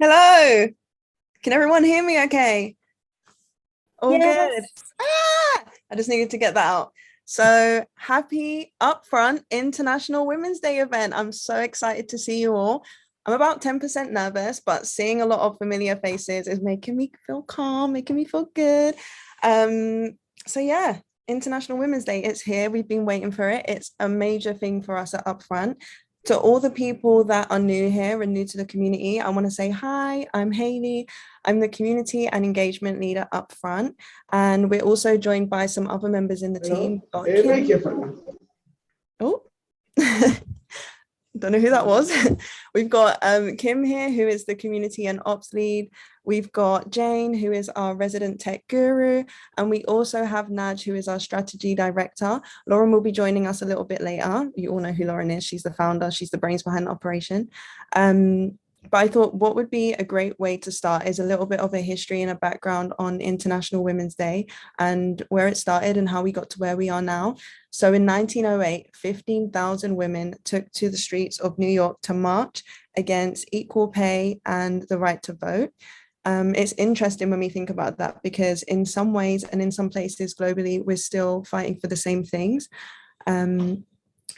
Hello. Can everyone hear me okay? All good. Yes. I just needed to get that out. So happy upfront International Women's Day event. I'm so excited to see you all. I'm about 10% nervous, but seeing a lot of familiar faces is making me feel calm, making me feel good. Um, so yeah, International Women's Day, it's here. We've been waiting for it. It's a major thing for us at Upfront. To all the people that are new here and new to the community, I want to say hi, I'm Hayley. I'm the community and engagement leader up front. And we're also joined by some other members in the team. Thank you for Oh, don't know who that was. We've got Kim here, who is the community and ops lead. We've got Jane, who is our resident tech guru. And we also have Naj, who is our strategy director. Lauren will be joining us a little bit later. You all know who Lauren is. She's the founder. She's the brains behind the operation. But I thought what would be a great way to start is a little bit of a history and a background on International Women's Day and where it started and how we got to where we are now. So in 1908, 15,000 women took to the streets of New York to march against equal pay and the right to vote. It's interesting when we think about that because in some ways and in some places globally, we're still fighting for the same things.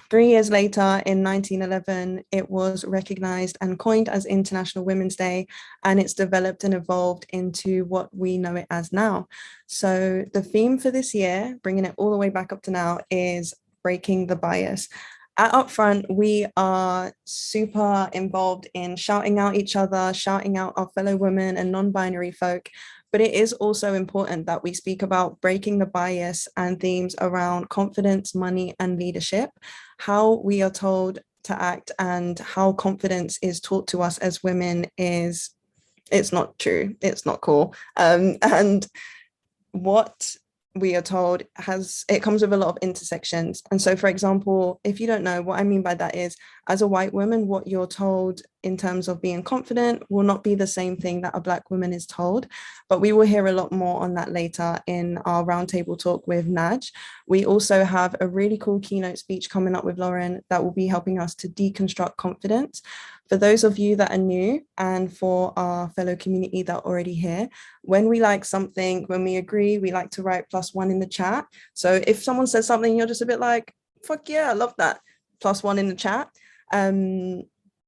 3 years later, in 1911, it was recognized and coined as International Women's Day, and it's developed and evolved into what we know it as now. So the theme for this year, bringing it all the way back up to now, is breaking the bias. At Upfront, we are super involved in shouting out each other, shouting out our fellow women and non-binary folk, but it is also important that we speak about breaking the bias and themes around confidence, money, and leadership, how we are told to act and how confidence is taught to us as women it's not true, it's not cool. And what we are told comes with a lot of intersections. And so, for example, if you don't know, what I mean by that is, as a white woman, what you're told in terms of being confident will not be the same thing that a Black woman is told. But we will hear a lot more on that later in our roundtable talk with Naj. We also have a really cool keynote speech coming up with Lauren that will be helping us to deconstruct confidence. For those of you that are new and for our fellow community that are already here, when we like something, when we agree, we like to write +1 in the chat. So if someone says something, you're just a bit like, fuck yeah, I love that, +1 in the chat.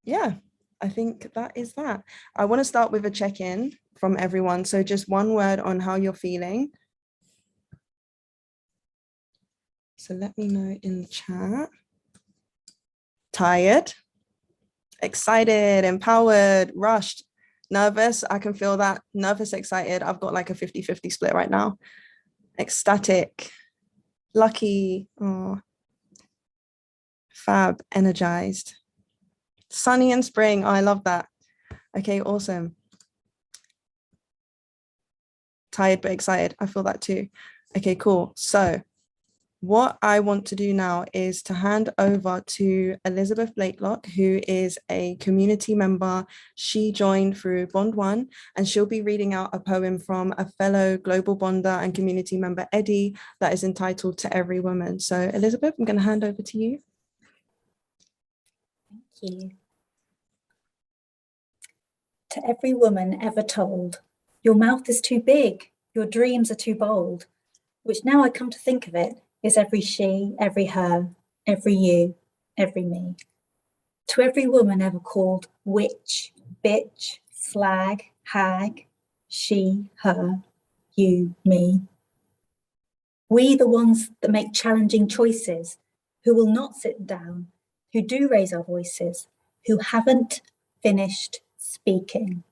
Yeah, I think that is that. I want to start with a check-in from everyone. So just one word on how you're feeling. So let me know in the chat. Tired, excited, empowered, rushed, nervous. I can feel that. Nervous, excited. I've got like a 50-50 split right now. Ecstatic, lucky, oh, fab, energized, sunny and spring. Oh, I love that. Okay, awesome. Tired but excited. I feel that too. Okay, cool. So what I want to do now is to hand over to Elizabeth Blakelock, who is a community member. She joined through Bond One, and she'll be reading out a poem from a fellow global bonder and community member, Eddie, that is entitled To Every Woman. So Elizabeth, I'm going to hand over to you. Thank you. To every woman ever told, your mouth is too big, your dreams are too bold, which now I come to think of it, is every she, every her, every you, every me. To every woman ever called witch, bitch, slag, hag, she, her, you, me. We, the ones that make challenging choices, who will not sit down, who do raise our voices, who haven't finished speaking.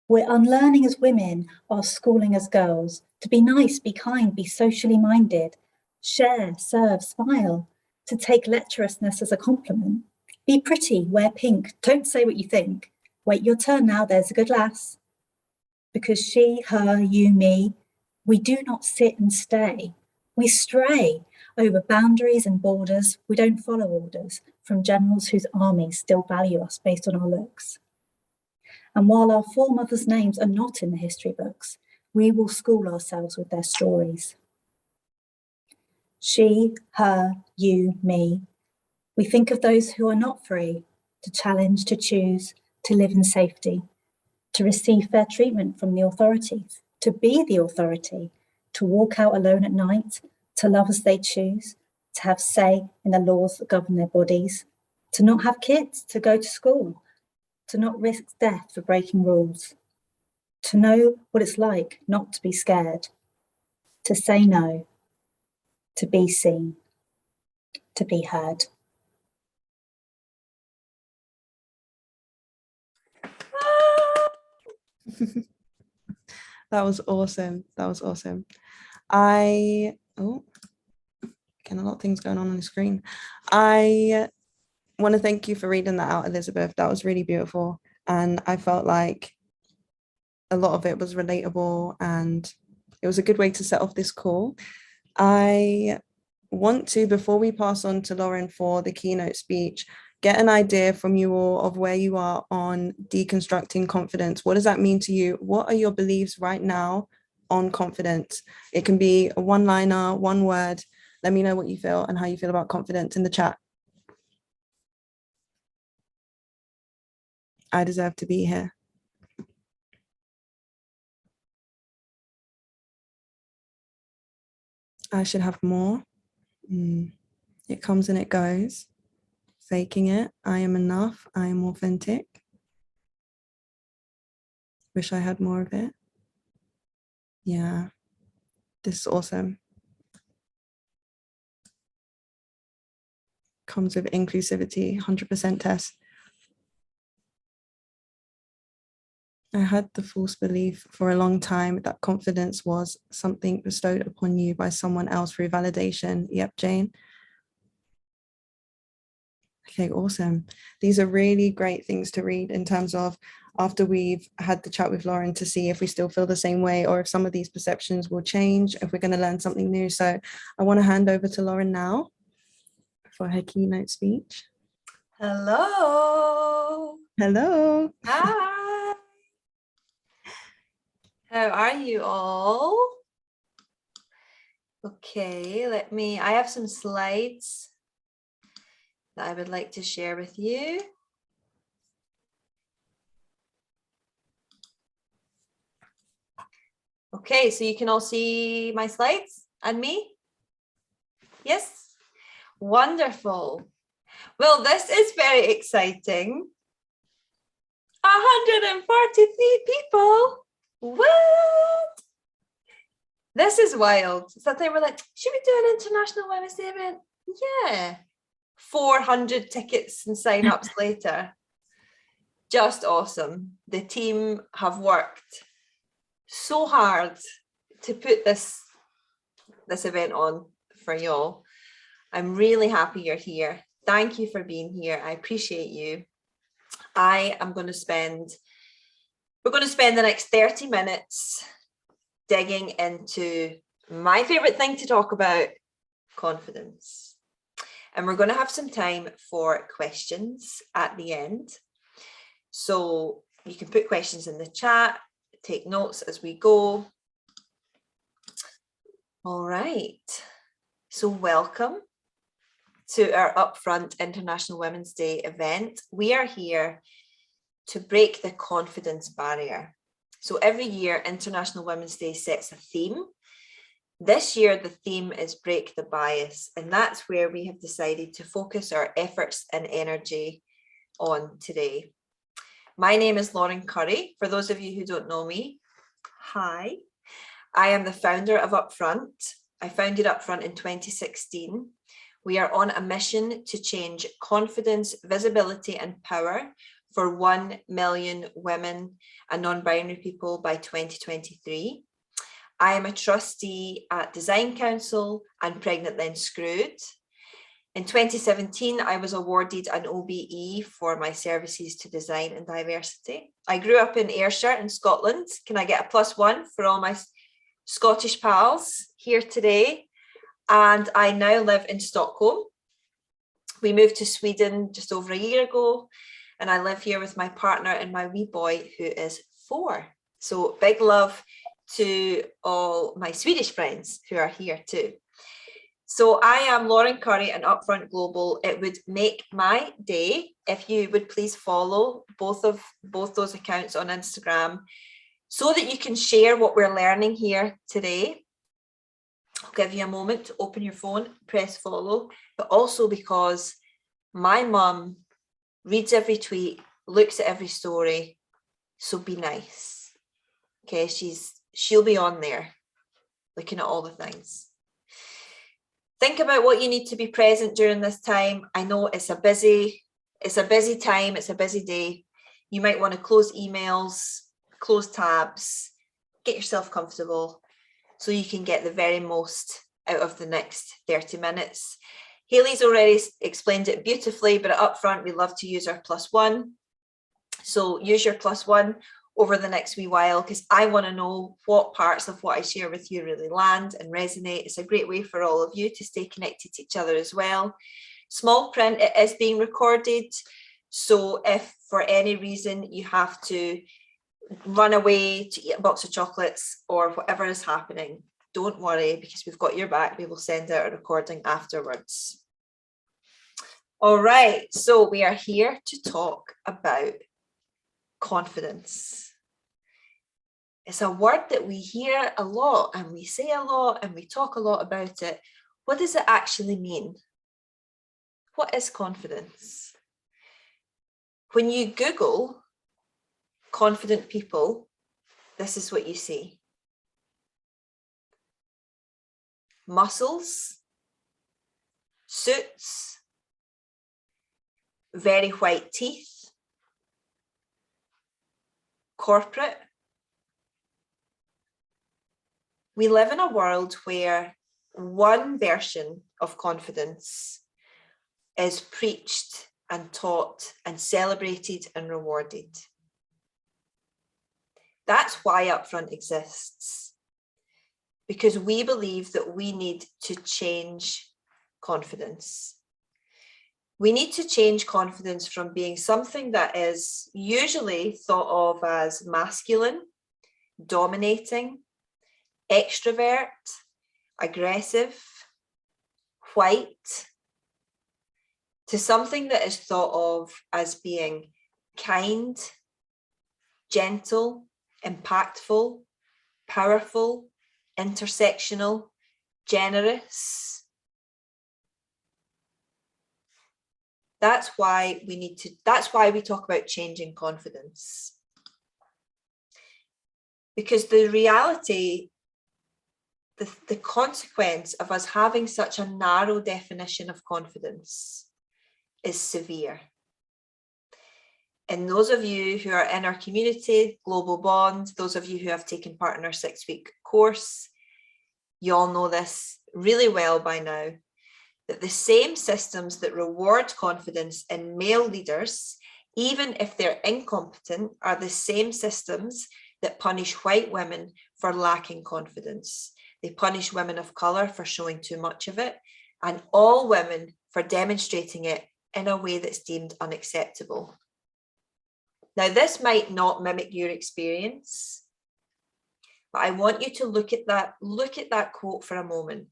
We're unlearning as women while schooling as girls to be nice, be kind, be socially minded, share, serve, smile, to take lecherousness as a compliment. Be pretty, wear pink, don't say what you think. Wait your turn now, there's a good lass. Because she, her, you, me, we do not sit and stay. We stray over boundaries and borders. We don't follow orders from generals whose armies still value us based on our looks. And while our foremothers' names are not in the history books, we will school ourselves with their stories. She, her, you, me. We think of those who are not free to challenge, to choose, to live in safety, to receive fair treatment from the authorities, to be the authority, to walk out alone at night, to love as they choose, to have say in the laws that govern their bodies, to not have kids, to go to school, to not risk death for breaking rules, to know what it's like not to be scared, to say no, to be seen, to be heard. That was awesome. That was awesome. Again, a lot of things going on the screen. I want to thank you for reading that out, Elizabeth. That was really beautiful. And I felt like a lot of it was relatable and it was a good way to set off this call. I want to, before we pass on to Lauren for the keynote speech, get an idea from you all of where you are on deconstructing confidence. What does that mean to you? What are your beliefs right now on confidence? It can be a one-liner, one word. Let me know what you feel and how you feel about confidence in the chat. I deserve to be here. I should have more. It comes and it goes. Faking it. I am enough. I am authentic. Wish I had more of it. Yeah, this is awesome. Comes with inclusivity, 100% Tess. I had the false belief for a long time that confidence was something bestowed upon you by someone else through validation. Yep, Jane. Okay, awesome. These are really great things to read in terms of after we've had the chat with Lauren to see if we still feel the same way or if some of these perceptions will change, if we're going to learn something new. So I want to hand over to Lauren now for her keynote speech. Hello. Hello. Hi. How are you all? Okay, I have some slides that I would like to share with you. Okay, so you can all see my slides and me? Yes? Wonderful. Well, this is very exciting. 143 people. What? This is wild. So they were like, should we do an International Women's Day event? Yeah. 400 tickets and sign-ups later. Just awesome. The team have worked so hard to put this event on for y'all. I'm really happy you're here. Thank you for being here. I appreciate you. We're going to spend the next 30 minutes digging into my favorite thing to talk about, confidence. And we're going to have some time for questions at the end. So you can put questions in the chat, take notes as we go. All right. So welcome to our Upfront International Women's Day event. We are here to break the confidence barrier. So every year, International Women's Day sets a theme. This year, the theme is Break the Bias, and that's where we have decided to focus our efforts and energy on today. My name is Lauren Curry. For those of you who don't know me, hi. I am the founder of Upfront. I founded Upfront in 2016. We are on a mission to change confidence, visibility, and power for 1 million women and non-binary people by 2023. I am a trustee at Design Council and Pregnant Then Screwed. In 2017, I was awarded an OBE for my services to design and diversity. I grew up in Ayrshire in Scotland. Can I get a +1 for all my Scottish pals here today? And I now live in Stockholm. We moved to Sweden just over a year ago, and I live here with my partner and my wee boy who is 4. So big love to all my Swedish friends who are here too. So I am Lauren Curry and Upfront Global. It would make my day if you would please follow both those accounts on Instagram so that you can share what we're learning here today. I'll give you a moment to open your phone, press follow, but also because my mum reads every tweet, looks at every story, so be nice. Okay, she'll be on there looking at all the things. Think about what you need to be present during this time. I know it's a busy time, it's a busy day. You might want to close emails, close tabs, get yourself comfortable so you can get the very most out of the next 30 minutes. Hayley's already explained it beautifully, but up front, we love to use our +1. So use your +1 over the next wee while, because I want to know what parts of what I share with you really land and resonate. It's a great way for all of you to stay connected to each other as well. Small print, it is being recorded. So if for any reason you have to run away to eat a box of chocolates or whatever is happening, don't worry, because we've got your back. We will send out a recording afterwards. All right, so we are here to talk about confidence. It's a word that we hear a lot and we say a lot and we talk a lot about it. What does it actually mean? What is confidence? When you Google confident people, this is what you see. Muscles, suits, very white teeth, corporate. We live in a world where one version of confidence is preached and taught and celebrated and rewarded. That's why Upfront exists, because we believe that we need to change confidence. We need to change confidence from being something that is usually thought of as masculine, dominating, extrovert, aggressive, white, to something that is thought of as being kind, gentle, impactful, powerful, intersectional, generous. That's why we talk about changing confidence. Because the reality, the consequence of us having such a narrow definition of confidence is severe. And those of you who are in our community, Global Bond, those of you who have taken part in our 6-week course, you all know this really well by now, that the same systems that reward confidence in male leaders, even if they're incompetent, are the same systems that punish white women for lacking confidence. They punish women of colour for showing too much of it, and all women for demonstrating it in a way that's deemed unacceptable. Now, this might not mimic your experience, but I want you to look at that quote for a moment.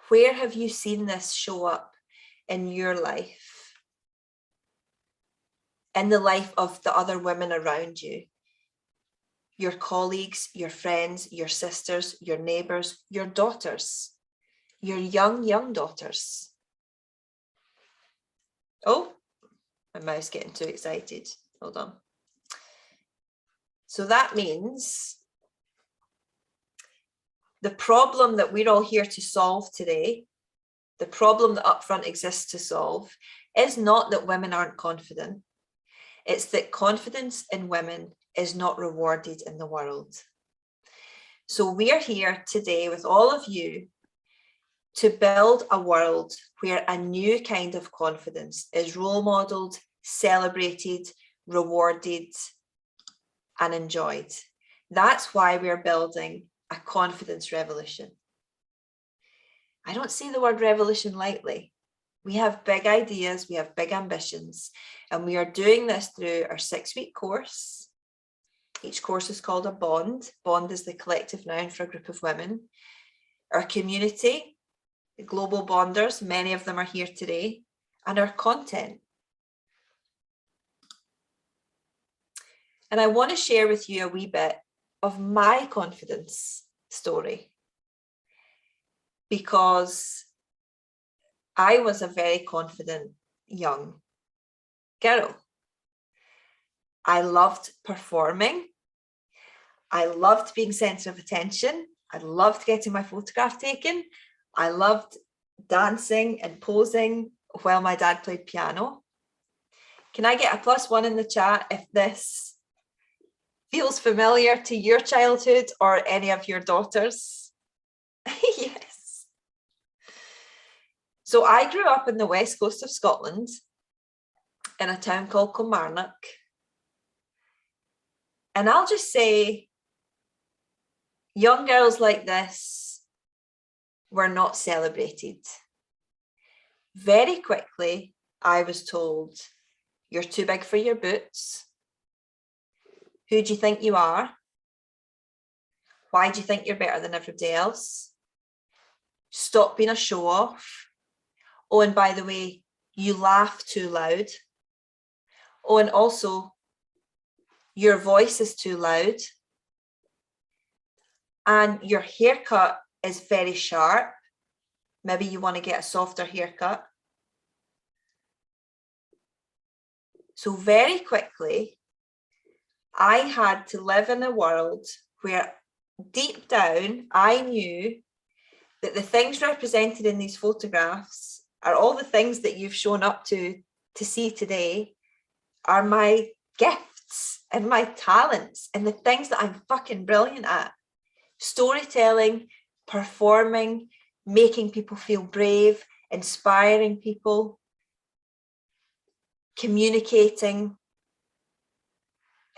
Where have you seen this show up in your life? In the life of the other women around you? Your colleagues, your friends, your sisters, your neighbours, your daughters, your young daughters. Oh, my mouse getting too excited. Hold on. So that means the problem that we're all here to solve today, the problem that Upfront exists to solve, is not that women aren't confident. It's that confidence in women is not rewarded in the world. So we are here today with all of you to build a world where a new kind of confidence is role modeled, celebrated, rewarded, and enjoyed. That's why we're building a confidence revolution. I don't say the word revolution lightly. We have big ideas, we have big ambitions, and we are doing this through our 6-week course. Each course is called a bond. Bond is the collective noun for a group of women. our community, the global bonders, many of them are here today, and our content. And I want to share with you a wee bit of my confidence story, because I was a very confident young girl. I loved performing. I loved being centre of attention. I loved getting my photograph taken. I loved dancing and posing while my dad played piano. Can I get a +1 in the chat if this feels familiar to your childhood or any of your daughters? Yes. So I grew up in the west coast of Scotland in a town called Kilmarnock. And I'll just say, young girls like this were not celebrated. Very quickly, I was told, you're too big for your boots. Who do you think you are? Why do you think you're better than everybody else? Stop being a show-off. Oh, and by the way, you laugh too loud. Oh, and also, your voice is too loud. And your haircut is very sharp. Maybe you want to get a softer haircut. So very quickly, I had to live in a world where deep down, I knew that the things represented in these photographs are all the things that you've shown up to see today are my gifts and my talents and the things that I'm fucking brilliant at. Storytelling, performing, making people feel brave, inspiring people, communicating.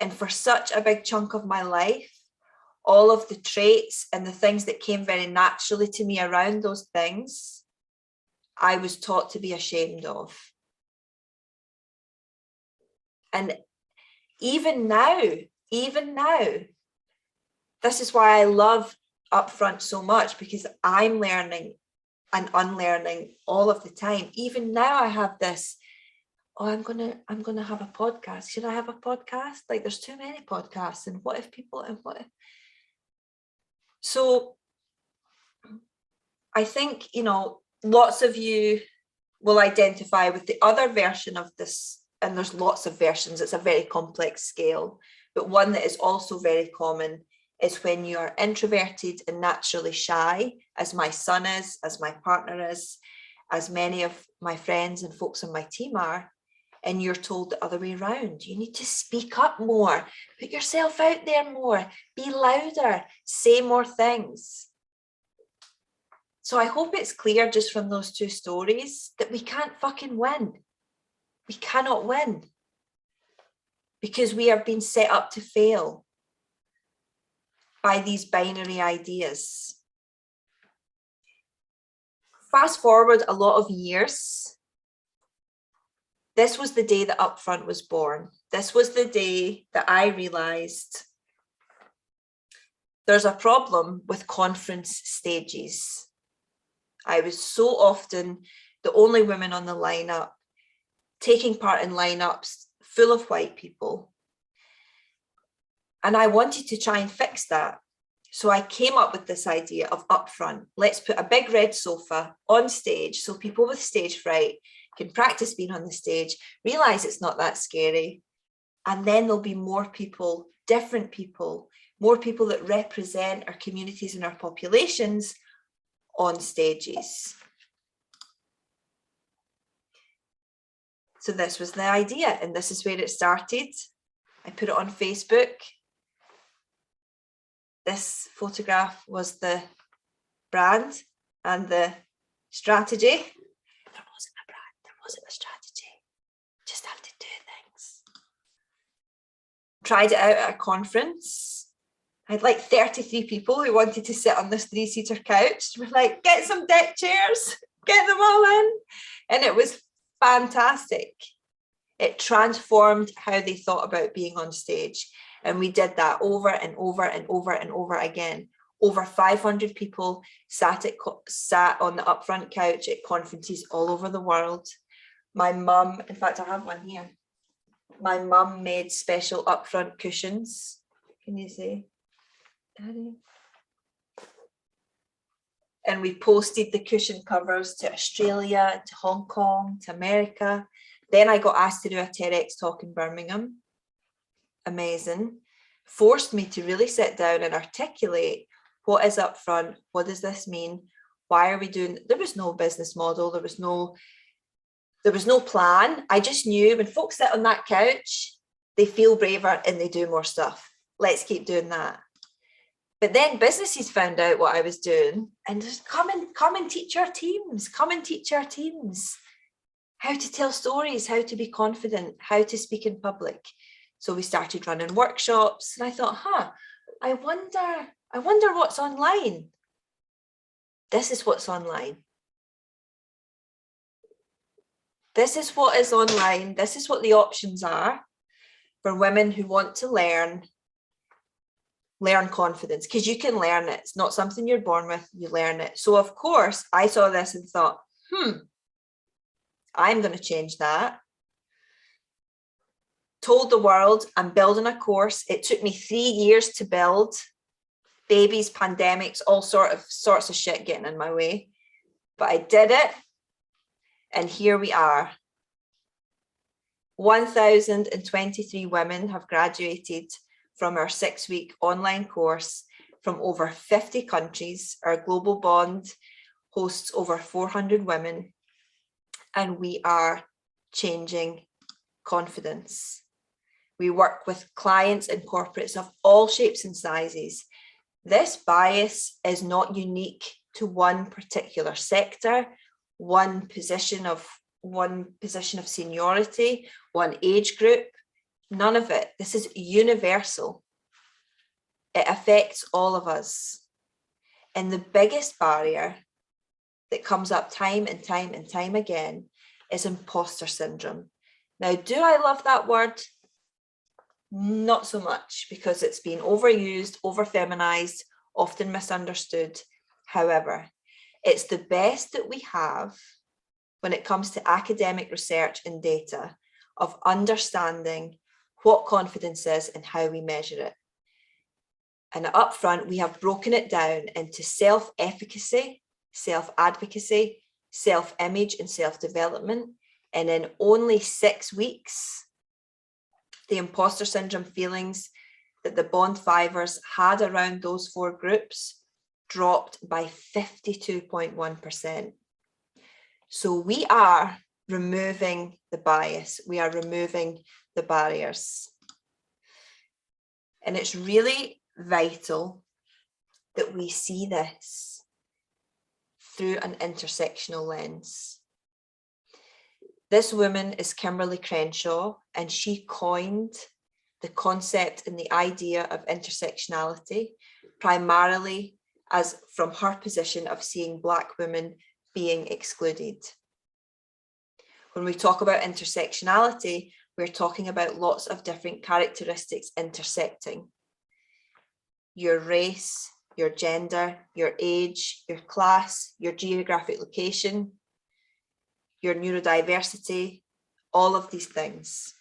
And for such a big chunk of my life, all of the traits and the things that came very naturally to me around those things, I was taught to be ashamed of. And even now, this is why I love Upfront so much, because I'm learning and unlearning all of the time. Even now I have this, oh, I'm gonna have a podcast. Should I have a podcast? Like, there's too many podcasts, and what if people, and what if? So I think, you know, lots of you will identify with the other version of this, and there's lots of versions. It's a very complex scale, but one that is also very common is when you are introverted and naturally shy, as my son is, as my partner is, as many of my friends and folks on my team are, and you're told the other way around. You need to speak up more, put yourself out there more, be louder, say more things. So I hope it's clear just from those two stories that we can't fucking win. We cannot win because we are being set up to fail by these binary ideas. Fast forward a lot of years. This was the day that Upfront was born. This was the day that I realized there's a problem with conference stages. I was so often the only woman on the lineup, taking part in lineups full of white people. And I wanted to try and fix that. So I came up with this idea of Upfront. Let's put a big red sofa on stage so people with stage fright can practice being on the stage, realize it's not that scary. And then there'll be more people, different people, more people that represent our communities and our populations on stages. So this was the idea, and this is where it started. I put it on Facebook. This photograph was the brand and the strategy. There wasn't a brand, there wasn't a strategy. Just have to do things. Tried it out at a conference. I had like 33 people who wanted to sit on this 3-seater couch. We're like, get some deck chairs, get them all in. And it was fantastic. It transformed how they thought about being on stage. And we did that over and over and over and over again, Over 500 people sat on the upfront couch at conferences all over the world. My mum, in fact, I have one here. My mum made special upfront cushions. Can you see, Daddy? And we posted the cushion covers to Australia, to Hong Kong, to America. Then I got asked to do a TEDx talk in Birmingham. Amazing. Forced me to really sit down and articulate what is upfront, what does this mean, why are we doing, there was no business model, there was no plan. I just knew when folks sit on that couch, they feel braver and they do more stuff. Let's keep doing that. But then businesses found out what I was doing and just come and teach our teams, how to tell stories, how to be confident, how to speak in public. So we started running workshops and I thought, I wonder what's online. This is what's online. This is what is online. This is what the options are for women who want to learn confidence, because you can learn it. It's not something you're born with, you learn it. So of course I saw this and thought, I'm going to change that. Told the world I'm building a course. It took me 3 years to build. Babies, pandemics, all sorts of shit getting in my way. But I did it. And here we are. 1,023 women have graduated from our 6-week online course from over 50 countries. Our global bond hosts over 400 women. And we are changing confidence. We work with clients and corporates of all shapes and sizes. This bias is not unique to one particular sector, one position of seniority, one age group, none of it. This is universal. It affects all of us. And the biggest barrier that comes up time and time again is imposter syndrome. Now, do I love that word? Not so much, because it's been overused, over-feminized, often misunderstood. However, it's the best that we have when it comes to academic research and data of understanding what confidence is and how we measure it. And up front, we have broken it down into self-efficacy, self-advocacy, self-image and self-development. And in only 6 weeks, the imposter syndrome feelings that the Bond Fivers had around those 4 groups dropped by 52.1%. So we are removing the bias. We are removing the barriers. And it's really vital that we see this through an intersectional lens. This woman is Kimberly Crenshaw, and she coined the concept and the idea of intersectionality, primarily as from her position of seeing Black women being excluded. When we talk about intersectionality, we're talking about lots of different characteristics intersecting. Your race, your gender, your age, your class, your geographic location, your neurodiversity, all of these things.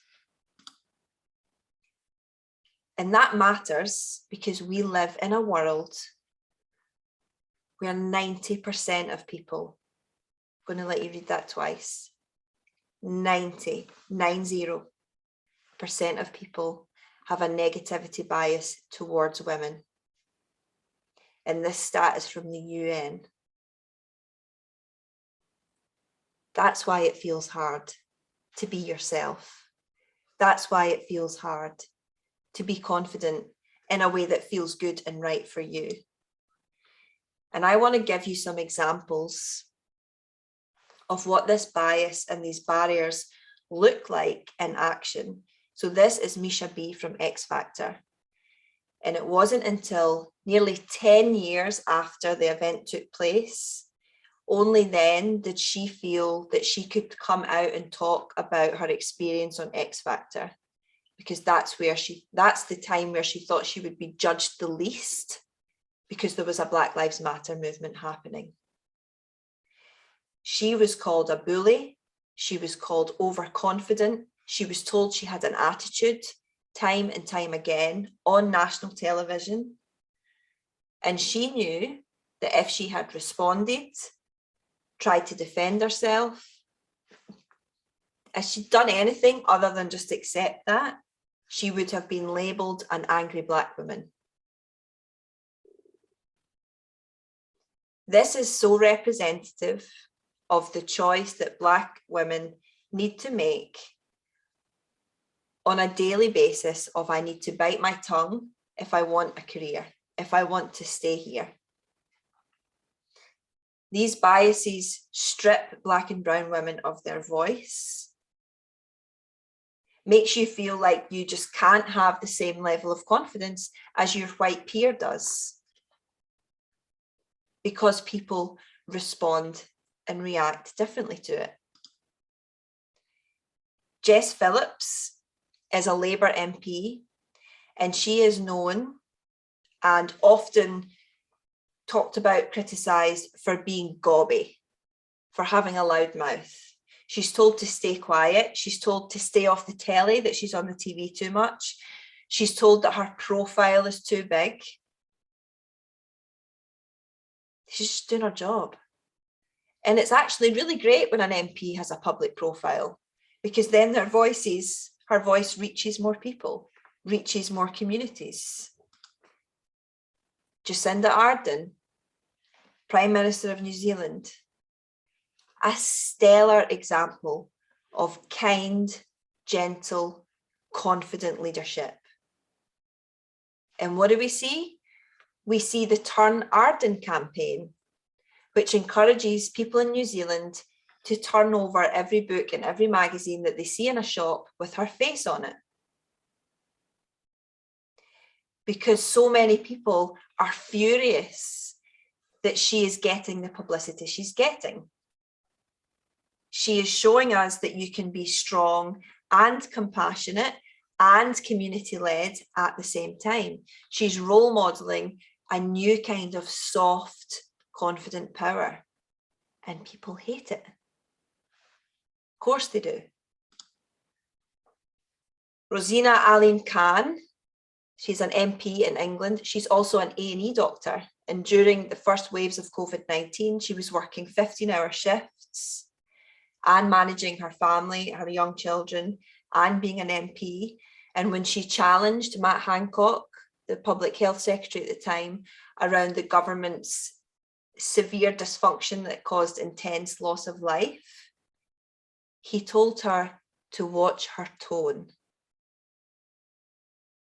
And that matters because we live in a world where 90% of people, I'm going to let you read that twice, 90% of people have a negativity bias towards women. And this stat is from the UN. That's why it feels hard to be yourself. That's why it feels hard to be confident in a way that feels good and right for you. And I want to give you some examples of what this bias and these barriers look like in action. So this is Misha B from X Factor. And it wasn't until nearly 10 years after the event took place, only then did she feel that she could come out and talk about her experience on X Factor, because that's the time where she thought she would be judged the least, because there was a Black Lives Matter movement happening. She was called a bully. She was called overconfident. She was told she had an attitude time and time again on national television. And she knew that if she had responded, tried to defend herself, if she'd done anything other than just accept that, she would have been labelled an angry Black woman. This is so representative of the choice that Black women need to make on a daily basis of, I need to bite my tongue if I want a career, if I want to stay here. These biases strip Black and brown women of their voice, makes you feel like you just can't have the same level of confidence as your white peer does, because people respond and react differently to it. Jess Phillips is a Labour MP, and she is known and often talked about, criticised for being gobby, for having a loud mouth. She's told to stay quiet. She's told to stay off the telly, that she's on the TV too much. She's told that her profile is too big. She's just doing her job. And it's actually really great when an MP has a public profile, because then her voice reaches more people, reaches more communities. Jacinda Ardern, Prime Minister of New Zealand, a stellar example of kind, gentle, confident leadership. And what do we see? We see the Turn Ardern campaign, which encourages people in New Zealand to turn over every book and every magazine that they see in a shop with her face on it. Because so many people are furious that she is getting the publicity she's getting. She is showing us that you can be strong and compassionate and community-led at the same time. She's role modeling a new kind of soft, confident power, and people hate it. Of course they do. Rosina Aline Khan, she's an MP in England. She's also an A&E doctor. And during the first waves of COVID-19, she was working 15-hour shifts and managing her family, her young children, and being an MP. And when she challenged Matt Hancock, the public health secretary at the time, around the government's severe dysfunction that caused intense loss of life, he told her to watch her tone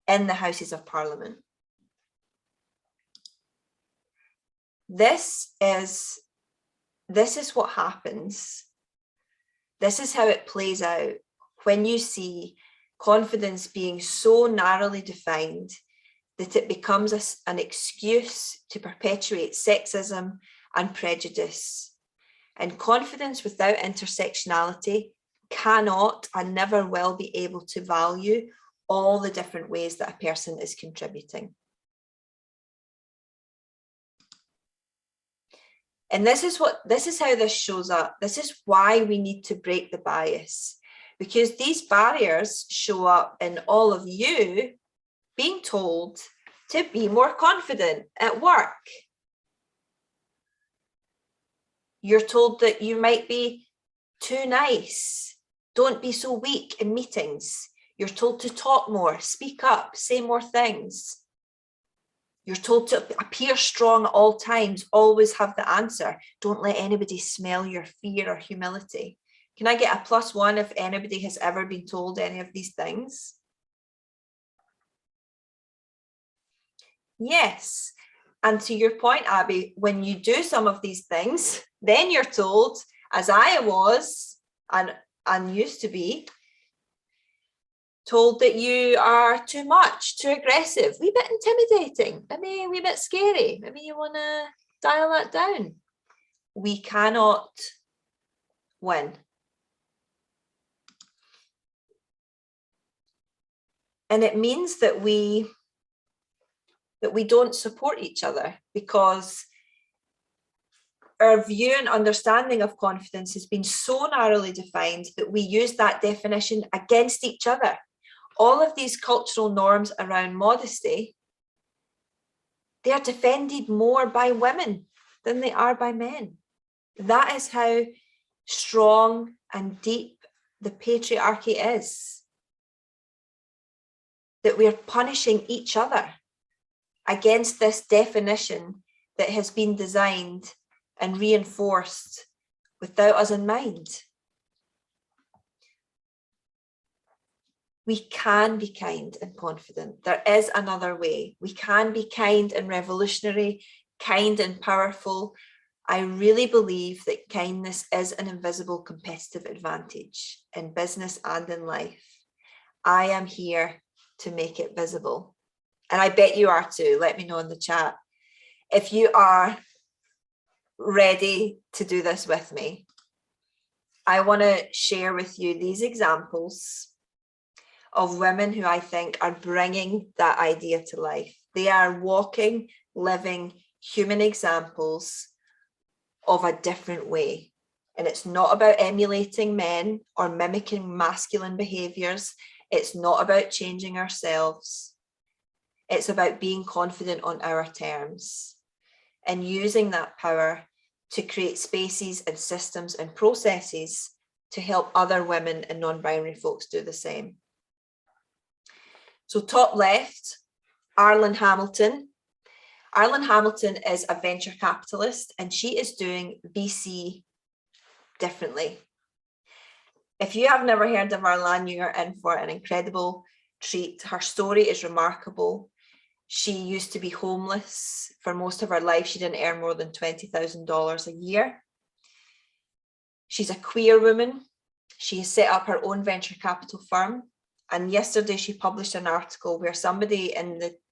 in the Houses of Parliament. This is what happens. This is how it plays out when you see confidence being so narrowly defined that it becomes an excuse to perpetuate sexism and prejudice. And confidence without intersectionality cannot and never will be able to value all the different ways that a person is contributing. And this is how this shows up. This is why we need to break the bias, because these barriers show up in all of you being told to be more confident at work. You're told that you might be too nice. Don't be so weak in meetings. You're told to talk more, speak up, say more things. You're told to appear strong at all times, always have the answer. Don't let anybody smell your fear or humility. Can I get a +1 if anybody has ever been told any of these things? Yes. And to your point, Abby, when you do some of these things, then you're told, as I was and used to be, told that you are too much, too aggressive, a wee bit intimidating, maybe a wee bit scary, maybe you want to dial that down. We cannot win. And it means that we that we don't support each other, because our view and understanding of confidence has been so narrowly defined that we use that definition against each other. All of these cultural norms around modesty, they are defended more by women than they are by men. That is how strong and deep the patriarchy is, that we're punishing each other against this definition that has been designed and reinforced without us in mind. We can be kind and confident. There is another way. We can be kind and revolutionary, kind and powerful. I really believe that kindness is an invisible competitive advantage in business and in life. I am here to make it visible. And I bet you are too. Let me know in the chat if you are ready to do this with me. I want to share with you these examples of women who I think are bringing that idea to life. They are walking, living, human examples of a different way. And it's not about emulating men or mimicking masculine behaviors. It's not about changing ourselves. It's about being confident on our terms and using that power to create spaces and systems and processes to help other women and non-binary folks do the same. So top left, Arlen Hamilton. Arlen Hamilton is a venture capitalist, and she is doing VC differently. If you have never heard of Arlen, you are in for an incredible treat. Her story is remarkable. She used to be homeless for most of her life. She didn't earn more than $20,000 a year. She's a queer woman. She has set up her own venture capital firm. And yesterday she published an article where somebody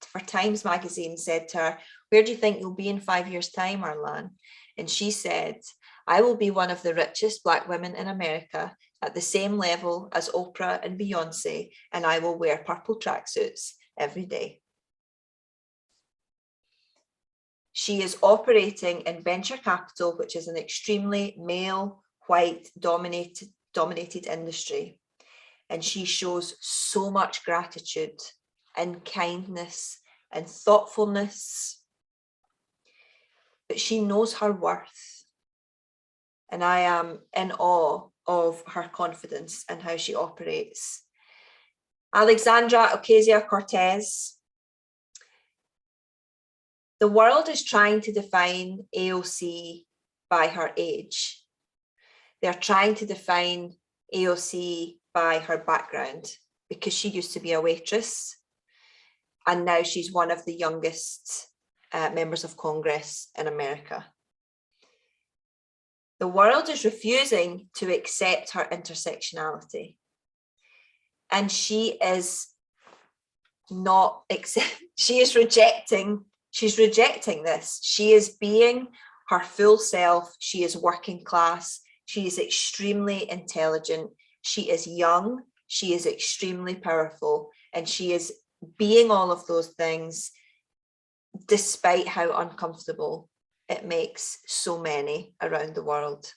for Times magazine said to her, "Where do you think you'll be in 5 years' time, Arlen?" And she said, "I will be one of the richest Black women in America at the same level as Oprah and Beyonce, and I will wear purple tracksuits every day." She is operating in venture capital, which is an extremely male, white dominated industry. And she shows so much gratitude and kindness and thoughtfulness. But she knows her worth. And I am in awe of her confidence and how she operates. Alexandra Ocasio-Cortez. The world is trying to define AOC by her age. They're trying to define AOC by her background, because she used to be a waitress and now she's one of the youngest members of Congress in America. The world is refusing to accept her intersectionality, and she's rejecting this. She is being her full self. She is working class. She is extremely intelligent. She is young, she is extremely powerful, and she is being all of those things despite how uncomfortable it makes so many around the world.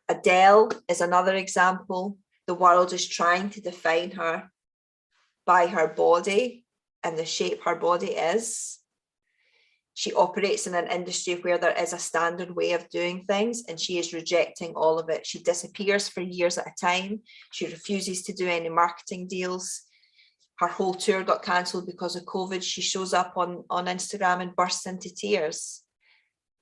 Adele is another example. The world is trying to define her by her body and the shape her body is. She operates in an industry where there is a standard way of doing things, and she is rejecting all of it. She disappears for years at a time. She refuses to do any marketing deals. Her whole tour got cancelled because of COVID. She shows up on Instagram and bursts into tears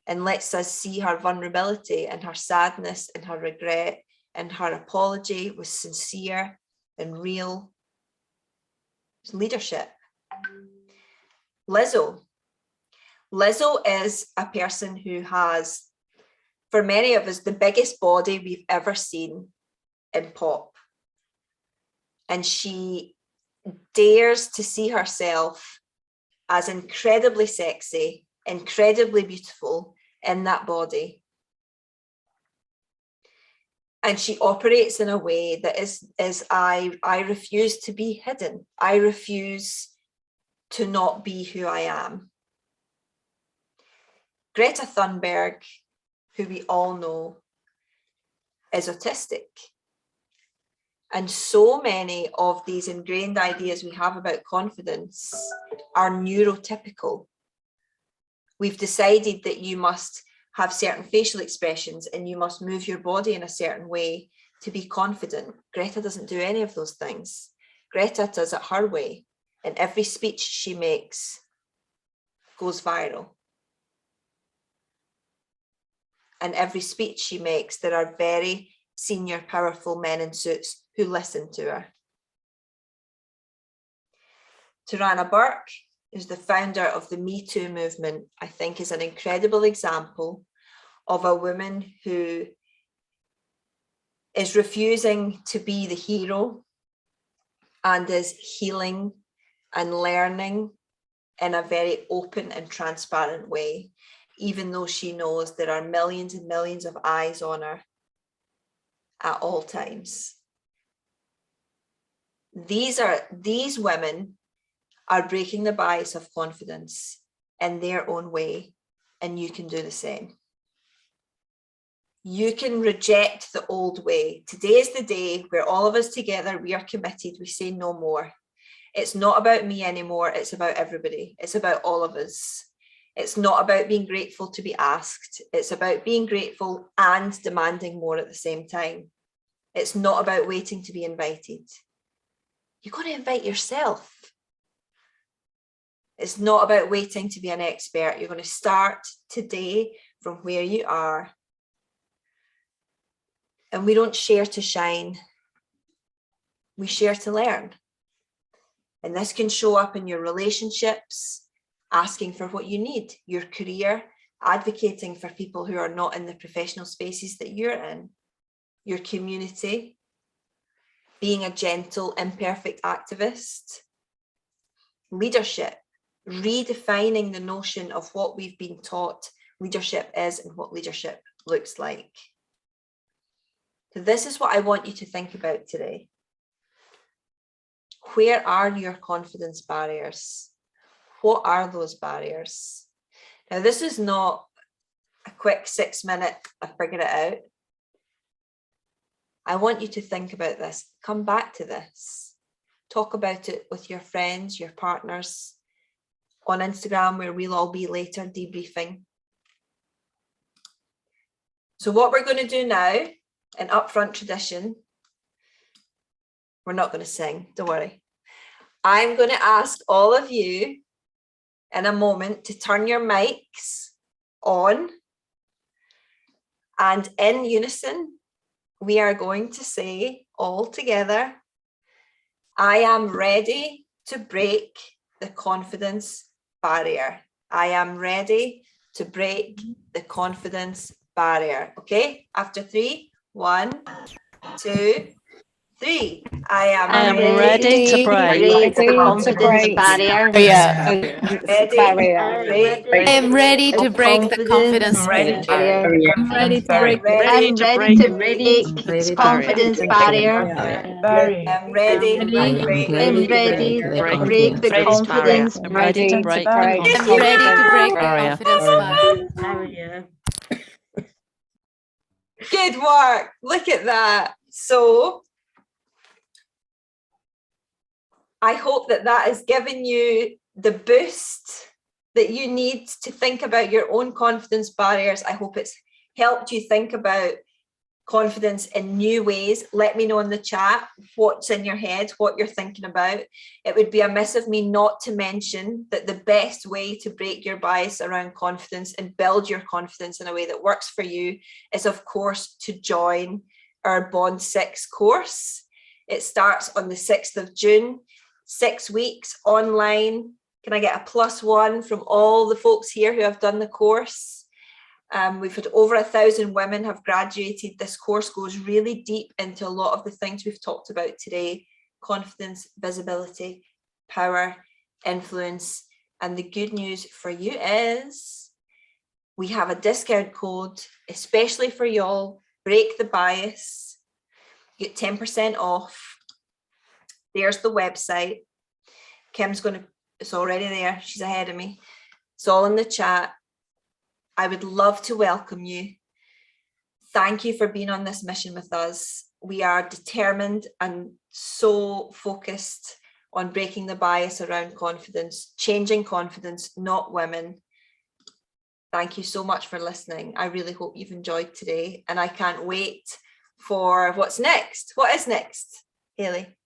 and lets us see her vulnerability and her sadness and her regret, and her apology was sincere and real. It's leadership. Lizzo is a person who has, for many of us, the biggest body we've ever seen in pop. And she dares to see herself as incredibly sexy, incredibly beautiful in that body. And she operates in a way that is I refuse to be hidden. I refuse to not be who I am. Greta Thunberg, who we all know, is autistic. And so many of these ingrained ideas we have about confidence are neurotypical. We've decided that you must have certain facial expressions and you must move your body in a certain way to be confident. Greta doesn't do any of those things. Greta does it her way, and every speech she makes goes viral. And every speech she makes, there are very senior, powerful men in suits who listen to her. Tarana Burke, who's the founder of the Me Too movement, I think is an incredible example of a woman who is refusing to be the hero and is healing and learning in a very open and transparent way, even though she knows there are millions and millions of eyes on her at all times. These women are breaking the bias of confidence in their own way, and you can do the same. You can reject the old way. Today is the day where all of us together, we are committed, we say no more. It's not about me anymore, it's about everybody. It's about all of us. It's not about being grateful to be asked. It's about being grateful and demanding more at the same time. It's not about waiting to be invited. You've got to invite yourself. It's not about waiting to be an expert. You're going to start today from where you are. And we don't share to shine. We share to learn. And this can show up in your relationships, asking for what you need, your career, advocating for people who are not in the professional spaces that you're in, your community, being a gentle, imperfect activist, leadership, redefining the notion of what we've been taught leadership is and what leadership looks like. So this is what I want you to think about today. Where are your confidence barriers? What are those barriers? Now, this is not a quick 6 minute, I figured it out. I want you to think about this. Come back to this. Talk about it with your friends, your partners, on Instagram, where we'll all be later debriefing. So what we're going to do now, in upfront tradition, we're not going to sing, don't worry. I'm going to ask all of you in a moment to turn your mics on, and in unison, we are going to say all together, I am ready to break the confidence barrier. I am ready to break the confidence barrier. Okay, after 3, 1, 2, 3. I am ready to break the confidence barrier. I am ready to break the confidence barrier. I'm ready to break the I'm ready to break the confidence barrier. am ready to break I'm ready to break the confidence I'm ready to break the barrier. confidence I'm ready to break the barrier. confidence barrier. Good work. Look at that. So I hope that that has given you the boost that you need to think about your own confidence barriers. I hope it's helped you think about confidence in new ways. Let me know in the chat what's in your head, what you're thinking about. It would be amiss of me not to mention that the best way to break your bias around confidence and build your confidence in a way that works for you is, of course, to join our Bond 6 course. It starts on the 6th of June, 6 weeks online. Can I get a +1 from all the folks here who have done the course? We've had over 1,000 women have graduated. This course goes really deep into a lot of the things we've talked about today: confidence, visibility, power, influence. And the good news for you is we have a discount code, especially for y'all. Break the bias. You get 10% off. There's the website. Kim's going to It's already there. She's ahead of me. It's all in the chat. I would love to welcome you. Thank you for being on this mission with us. We are determined and so focused on breaking the bias around confidence, changing confidence, not women. Thank you so much for listening. I really hope you've enjoyed today, and I can't wait for what's next. What is next, Hayley?